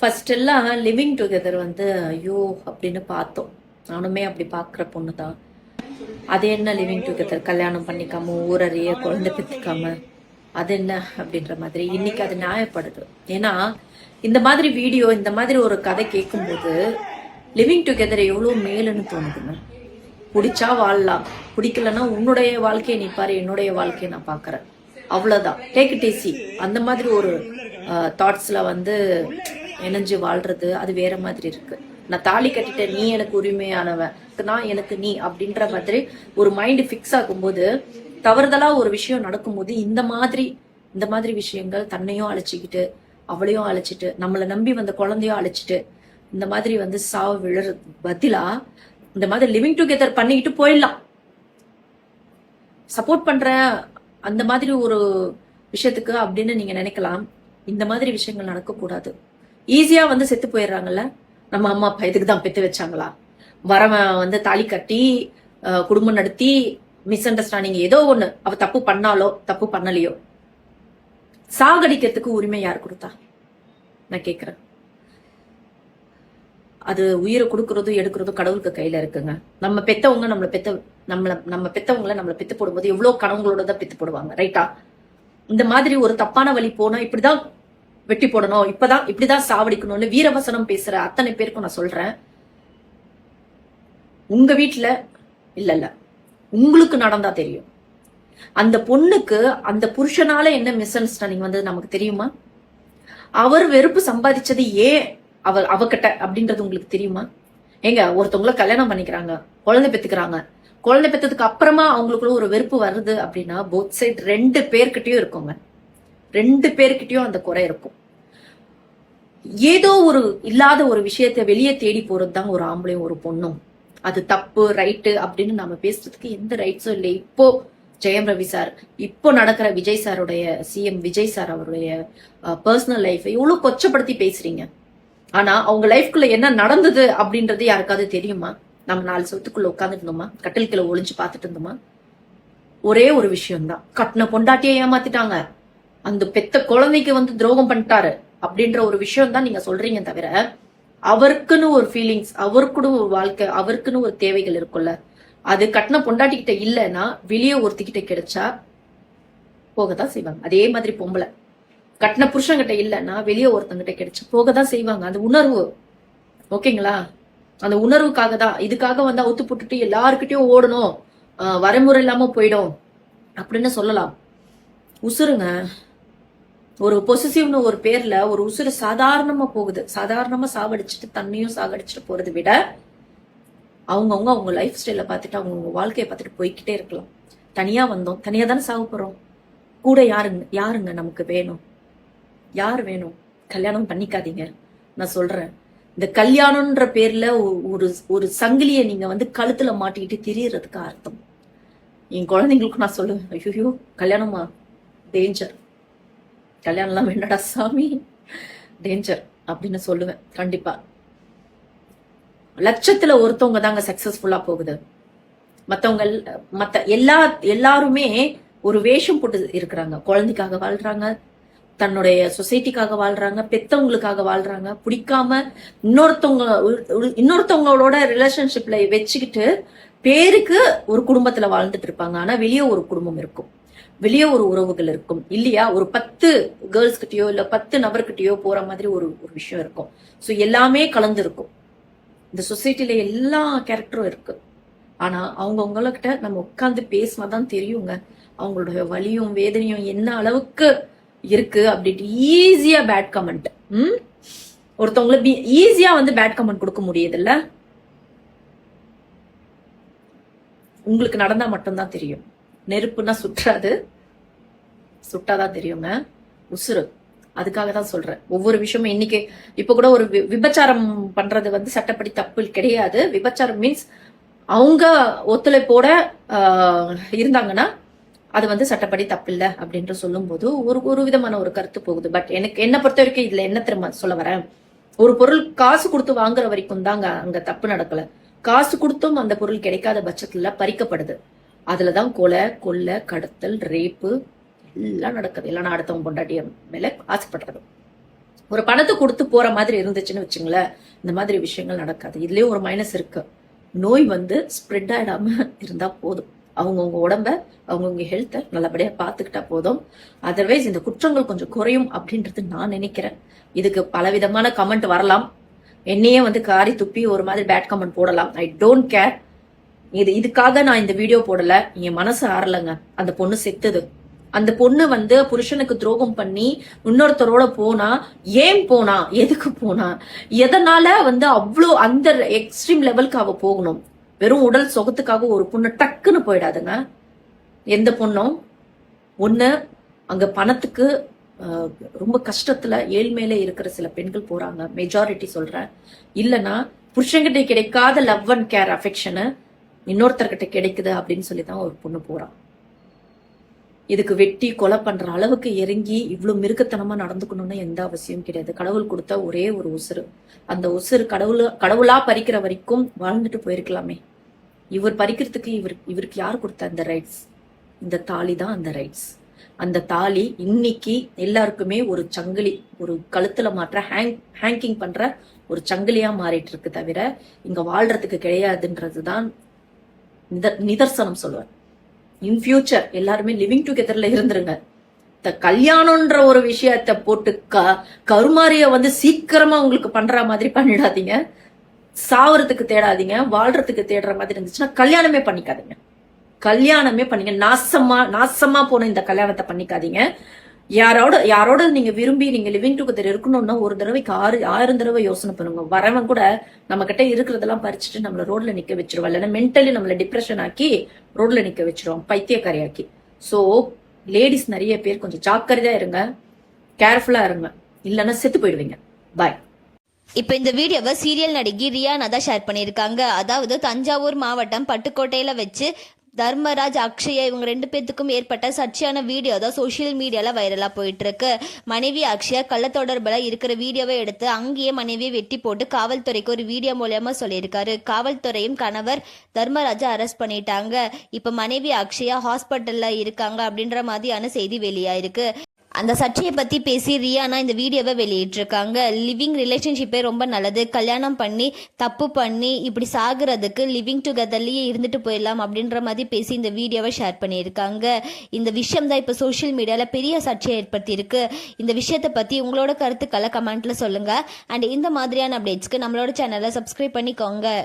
First எல்லாம் living together வந்து ஐயோ அப்படின்னு பார்த்தோம். நானுமே அப்படி பார்க்குற பொண்ணு தான். அது என்ன லிவிங் டுகெதர், கல்யாணம் பண்ணிக்காம ஊரறிய குழந்தை பெற்றுக்காம அது என்ன அப்படின்ற மாதிரி இன்னைக்கு அது நியாயப்படுது. ஏன்னா இந்த மாதிரி வீடியோ, இந்த மாதிரி ஒரு கதை கேட்கும்போது லிவிங் டுகெதர் எவ்வளோ மேலுன்னு தோணுதுங்க. பிடிச்சா வாழலாம், பிடிக்கலன்னா உன்னுடைய வாழ்க்கையை நீ பாரு, என்னுடைய வாழ்க்கையை நான் பார்க்குறேன், அவ்வளோதான், டேக் இட் ஈஸி. அந்த மாதிரி ஒரு தாட்ஸ்ல வந்து இணைஞ்சு வாழ்றது அது வேற மாதிரி இருக்கு. நான் தாலி கட்டிட்டேன், நீ எனக்கு உரிமையானவன், நான் எனக்கு நீ அப்படின்ற மாதிரி ஒரு மைண்ட் ஃபிக்ஸ் ஆகும்போது, தவறுதலா ஒரு விஷயம் நடக்கும்போது இந்த மாதிரி விஷயங்கள் தன்னையும் அழைச்சிக்கிட்டு அவளையும் அழைச்சிட்டு நம்மளை நம்பி வந்த குழந்தையும் அழைச்சிட்டு இந்த மாதிரி வந்து சாவு விழுறது பதிலா இந்த மாதிரி லிவிங் டுகெதர் பண்ணிக்கிட்டு போயிடலாம். சப்போர்ட் பண்ற அந்த மாதிரி ஒரு விஷயத்துக்கு அப்படின்னு நீங்க நினைக்கலாம். இந்த மாதிரி விஷயங்கள் நடக்கக்கூடாது. ஈஸியா வந்து செத்து போயிடுறாங்கல்ல. நம்ம அம்மா அப்பா இதுக்கு தான் பெத்து வச்சாங்களா? வரவன் வந்து தாலி கட்டி குடும்பம் நடத்தி மிஸ் அண்டர்ஸ்டாண்டிங் ஏதோ ஒண்ணு, அவ தப்பு பண்ணாலோ தப்பு பண்ணலையோ, சாகடிக்கிறதுக்கு உரிமை யார் கொடுத்தா? நான் கேக்குறேன். அது உயிரை கொடுக்கறதும் எடுக்கிறதும் கடவுளுக்கு கையில இருக்குங்க. நம்ம பெத்தவங்க நம்ம பெத்தவங்களை நம்மளை பெத்து போடும்போது எவ்வளவு கனவுகளோட தான் பெத்து போடுவாங்க, ரைட்டா? இந்த மாதிரி ஒரு தப்பான வழி போனா இப்படிதான் வெட்டி போடணும், இப்படிதான் சாவடிக்கணும்னு வீரவசனம் பேசுற அத்தனை பேருக்கும் நான் சொல்றேன், உங்க வீட்டுல இல்ல உங்களுக்கு நடந்தா தெரியும். அந்த பொண்ணுக்கு அந்த புருஷனால என்ன மிஸ் அண்டர்ஸ்டாண்டிங் வந்தது நமக்கு தெரியுமா? அவர் வெறுப்பு சம்பாதிச்சது ஏன் அவகிட்ட அப்படின்றது உங்களுக்கு தெரியுமா? ஏங்க, ஒருத்தவங்கள கல்யாணம் பண்ணிக்கிறாங்க, குழந்தை பெத்துக்கிறாங்க, குழந்தை பெற்றதுக்கு அப்புறமா அவங்களுக்குள்ள ஒரு வெறுப்பு வருது அப்படின்னா போத் சைட் 2 பேர்கிட்டயும் இருக்குங்க. 2 பேர்கிட்டயும் அந்த குறை இருக்கும். ஏதோ ஒரு இல்லாத ஒரு விஷயத்த வெளியே தேடி போறதுதான் ஒரு ஆம்பளையும் ஒரு பொண்ணும். அது தப்பு ரைட்டு அப்படின்னு நாம பேசுறதுக்கு எந்த ரைட்ஸும் இல்லை. இப்போ ஜெயம் ரவி சார், இப்போ நடக்கிற விஜய் சாருடைய சிஎம் விஜய் சார் அவருடைய பர்சனல் லைஃப் எவ்வளவு கொச்சப்படுத்தி பேசுறீங்க. ஆனா அவங்க லைஃப்குள்ள என்ன நடந்தது அப்படின்றது யாருக்காவது தெரியுமா? நம்ம 4 சொத்துக்குள்ள உட்காந்துட்டு இருந்தோமா? கட்டில் கீழே ஒளிஞ்சு பார்த்துட்டு இருந்தோமா? ஒரே ஒரு விஷயம்தான், கட்டின பொண்டாட்டியை ஏமாத்திட்டாங்க, அந்த பெத்த குழந்தைக்கு வந்து துரோகம் பண்ணிட்டாரு அப்படின்ற ஒரு விஷயம் தான் நீங்க சொல்றீங்க. தவிர அவருக்குன்னு ஒரு ஃபீலிங்ஸ், அவருக்குன்னு ஒரு வாழ்க்கை, அவருக்குன்னு ஒரு தேவைகள் இருக்குல்ல, அது கட்டின பொண்டாட்டி கிட்ட இல்லைன்னா வெளியே ஒருத்திக்கிட்ட கிடைச்சா போகதான் செய்வாங்க. அதே மாதிரி பொம்பளை கட்டின புருஷங்கிட்ட இல்லைன்னா வெளியே ஒருத்தங்கிட்ட கிடைச்சு போகதான் செய்வாங்க. அந்த உணர்வு, ஓகேங்களா? அந்த உணர்வுக்காக தான். இதுக்காக வந்து அவுத்து போட்டுட்டு எல்லாருக்கிட்டையும் ஓடணும், வரைமுறை இல்லாம போயிடும் அப்படின்னு சொல்லலாம். உசுருங்க, ஒரு பொசிசிவ்னு ஒரு பேர்ல ஒரு உசுறு சாதாரணமா போகுது. சாதாரணமா சாவடிச்சுட்டு தண்ணியும் சாகடிச்சுட்டு போறதை விட அவங்க லைஃப் ஸ்டைல பார்த்துட்டு அவங்க வாழ்க்கையை பார்த்துட்டு போய்கிட்டே இருக்கலாம். தனியா வந்தோம், தனியா தானே சாக போறோம். கூட யாருங்க நமக்கு வேணும்? யார் வேணும்? கல்யாணம் பண்ணிக்காதீங்க. நான் சொல்றேன், இந்த கல்யாணம்ன்ற பேர்ல ஒரு சங்கிலிய நீங்க வந்து கழுத்துல மாட்டிக்கிட்டு திரியறதுக்கு அர்த்தம். என் குழந்தைங்களுக்கு நான் சொல்லுவேன், ஐயோ கல்யாணமா டேஞ்சர், கல்யாணம்லாம் வேண்டாடா சாமி, டேஞ்சர் அப்படின்னு சொல்லுவேன். கண்டிப்பா லட்சத்துல ஒருத்தவங்க தாங்க சக்சஸ்ஃபுல்லா போகுது. மத்த எல்லாருமே ஒரு வேஷம் போட்டு இருக்கிறாங்க. குழந்தைக்காக வாழ்றாங்க, தன்னுடைய சொசைட்டிக்காக வாழ்றாங்க, பெத்தவங்களுக்காக வாழ்றாங்க. பிடிக்காம இன்னொருத்தவங்களோட ரிலேஷன்ஷிப்ல வச்சுக்கிட்டு பேருக்கு ஒரு குடும்பத்துல வாழ்ந்துட்டு இருப்பாங்க. ஆனா வெளியே ஒரு குடும்பம் இருக்கும், வெளியே ஒரு உறவுகள் இருக்கும் இல்லையா? ஒரு 10 கேர்ள்ஸ் கிட்டயோ இல்ல 10 நபர்கிட்டயோ போற மாதிரி ஒரு விஷயம் இருக்கும். ஸோ எல்லாமே கலந்து இருக்கும். இந்த சொசைட்டில எல்லா கேரக்டரும் இருக்கு. ஆனா அவங்கவுங்ககிட்ட நம்ம உட்கார்ந்து பேசினாதான் தெரியுங்க அவங்களுடைய வலியும் வேதனையும் என்ன அளவுக்கு இருக்கு அப்படின்ட்டு. ஈஸியா பேட் கமெண்ட், ஒருத்தவங்களை ஈஸியா வந்து பேட் கமெண்ட் கொடுக்க முடியுது இல்ல? உங்களுக்கு நடந்தா மட்டும்தான் தெரியும். நெருப்புன்னா சுற்றாது, சுட்டாதான் தெரியுங்க உசுறு. அதுக்காக தான் சொல்றேன் ஒவ்வொரு விஷயமும். இன்னைக்கு இப்ப கூட ஒரு விபச்சாரம் பண்றது வந்து சட்டப்படி தப்பு கிடையாது. விபச்சாரம் மீன்ஸ் அவங்க ஒத்துழைப்போட இருந்தாங்கன்னா அது வந்து சட்டப்படி தப்பு இல்லை அப்படின்ற சொல்லும் போது ஒரு விதமான ஒரு கருத்து போகுது. பட் எனக்கு என்ன பொறுத்த வரைக்கும் இதுல என்ன திரும்ப சொல்ல வரேன், ஒரு பொருள் காசு கொடுத்து வாங்குற வரைக்கும் தாங்க அங்க தப்பு நடக்கல. காசு கொடுத்தும் அந்த பொருள் கிடைக்காத பட்சத்துல பறிக்கப்படுது. அதுலதான் கொலை, கொள்ளை, கடத்தல், ரேப்பு எல்லாம் நடக்குது. இல்லைன்னா அடுத்தவங்க பொண்டாட்டிய மேல ஆசைப்படுறது. ஒரு பணத்தை கொடுத்து போற மாதிரி இருந்துச்சுன்னு வச்சுங்களேன், இந்த மாதிரி விஷயங்கள் நடக்காது. இதுலயும் ஒரு மைனஸ் இருக்கு. நோய் வந்து ஸ்ப்ரெட் ஆயிடாம இருந்தா போதும். அவங்கவுங்க உடம்ப அவங்கவுங்க ஹெல்த்தை நல்லபடியா பாத்துக்கிட்டா போதும். அதர்வைஸ் இந்த குற்றங்கள் கொஞ்சம் குறையும் அப்படின்றது நான் நினைக்கிறேன். இதுக்கு பலவிதமான கமெண்ட் வரலாம். என்னையே வந்து காரி துப்பி ஒரு மாதிரி பேட் கமெண்ட் போடலாம். I don't care. இதுக்காக நான் இந்த வீடியோ போடல. என் மனசு ஆறலங்க. அந்த பொண்ணு செத்துது. அந்த பொண்ணு வந்து புருஷனுக்கு துரோகம் பண்ணி இன்னொருத்தரோட போனா, ஏன் போனா, எதுக்கு போனா, எதனால வந்து அவ்வளோ அந்த எக்ஸ்ட்ரீம் லெவலுக்கு அவ போகணும்? வெறும் உடல் சுகத்துக்காக ஒரு பொண்ணு டக்குன்னு போயிடாதுங்க. எந்த பொண்ணும் ஒண்ணு அங்க பணத்துக்கு ரொம்ப கஷ்டத்துல ஏழ்மையில இருக்கிற சில பெண்கள் போறாங்க, மெஜாரிட்டி சொல்றேன். இல்லனா புருஷன்கிட்ட கிடைக்காத லவ் அண்ட் கேர் அஃபெக்ஷனு இன்னொருத்தர்கிட்ட கிடைக்குது அப்படின்னு சொல்லிதான் ஒரு பொண்ணு போறான். இதுக்கு வெட்டி கொலை பண்ற அளவுக்கு இறங்கி இவ்வளவு மிருகத்தனமா நடந்துக்கணும்னு எந்த அவசியம் கிடையாது. கடவுள் கொடுத்த ஒரே ஒரு உசுறு. அந்த உசுறு கடவுளா பறிக்கிற வரைக்கும் வாழ்ந்துட்டு போயிருக்கலாமே. இவர் பறிக்கிறதுக்கு இவருக்கு யார் கொடுத்த அந்த ரைட்ஸ்? இந்த தாலி தான் அந்த ரைட்ஸ். அந்த தாலி இன்னைக்கு எல்லாருக்குமே ஒரு சங்கிலி, ஒரு கழுத்துல மாற்ற ஹேங்கிங் பண்ற ஒரு சங்கிலியா மாறிட்டு இருக்கு தவிர இங்க வாழ்றதுக்கு கிடையாதுன்றதுதான் நிதர்சனம் சொல்லுவேன். இன் ஃபியூச்சர் எல்லாருமே லிவிங் டுகெதர்ல இருந்துருங்க. கல்யாணம்ன்ற ஒரு விஷயத்த போட்டு கருமாரிய வந்து சீக்கிரமா உங்களுக்கு பண்ற மாதிரி பண்ணிடாதீங்க. சாவறதுக்கு தேடாதீங்க. வாழ்றதுக்கு தேடுற மாதிரி இருந்துச்சுன்னா கல்யாணமே பண்ணிக்காதீங்க. கல்யாணமே பண்ணீங்க நாசமா போன இந்த கல்யாணத்தை பண்ணிக்காதீங்க. யாரோட நீங்க விரும்பி நீங்க லிவிங் டுகெதர் இருக்கணும்னா ஒரு தடவைக்கு 1000 தடவை யோசனை பண்ணுங்க. வரவன் கூட நம்ம கிட்ட இருக்கிறதெல்லாம் பறிச்சுட்டு நம்மள ரோட்ல நிக்க வச்சிருவோம். இல்லைன்னா மென்டலி நம்மள டிப்ரெஷன் ஆக்கி ரோட்ல நிக்க வச்சிருவோம், பைத்தியக்காரியாக்கி. சோ லேடிஸ் நிறைய பேர் கொஞ்சம் ஜாக்கிரதையா இருங்க, கேர்ஃபுல்லா இருங்க, இல்லைன்னா செத்து போயிடுவீங்க. பாய். இப்போ இந்த வீடியோவை சீரியல் நடிகை ரியானா தான் ஷேர் பண்ணியிருக்காங்க. அதாவது தஞ்சாவூர் மாவட்டம் பட்டுக்கோட்டையில வச்சு தர்மராஜ், அக்ஷயா இவங்க 2 பேத்துக்கும் ஏற்பட்ட சர்ச்சையான வீடியோ தான் சோசியல் மீடியால வைரலா போயிட்டு இருக்கு. மனைவி அக்ஷயா கள்ள தொடர்புல இருக்கிற வீடியோவை எடுத்து அங்கேயே மனைவியை வெட்டி போட்டு காவல்துறைக்கு ஒரு வீடியோ மூலமா சொல்லியிருக்காரு. காவல்துறையும் கணவர் தர்மராஜை அரெஸ்ட் பண்ணிட்டாங்க. இப்ப மனைவி அக்ஷயா ஹாஸ்பிட்டல்ல இருக்காங்க அப்படின்ற மாதிரியான செய்தி வெளியாயிருக்கு. அந்த சர்ச்சையை பற்றி பேசி ரியானா இந்த வீடியோவை வெளியிட்டிருக்காங்க. லிவிங் ரிலேஷன்ஷிப்பே ரொம்ப நல்லது, கல்யாணம் பண்ணி தப்பு பண்ணி இப்படி சாகுறதுக்கு லிவிங் டுகெதர்லேயே இருந்துட்டு போயிடலாம் அப்படின்ற மாதிரி பேசி இந்த வீடியோவை ஷேர் பண்ணியிருக்காங்க. இந்த விஷயம் தான் இப்போ சோஷியல் மீடியாவில் பெரிய சர்ச்சையை ஏற்படுத்தியிருக்கு. இந்த விஷயத்தை பற்றி உங்களோட கருத்துக்களை கமெண்ட்டில் சொல்லுங்கள். அண்ட் இந்த மாதிரியான அப்டேட்ஸ்க்கு நம்மளோட சேனலை சப்ஸ்கிரைப் பண்ணிக்கோங்க.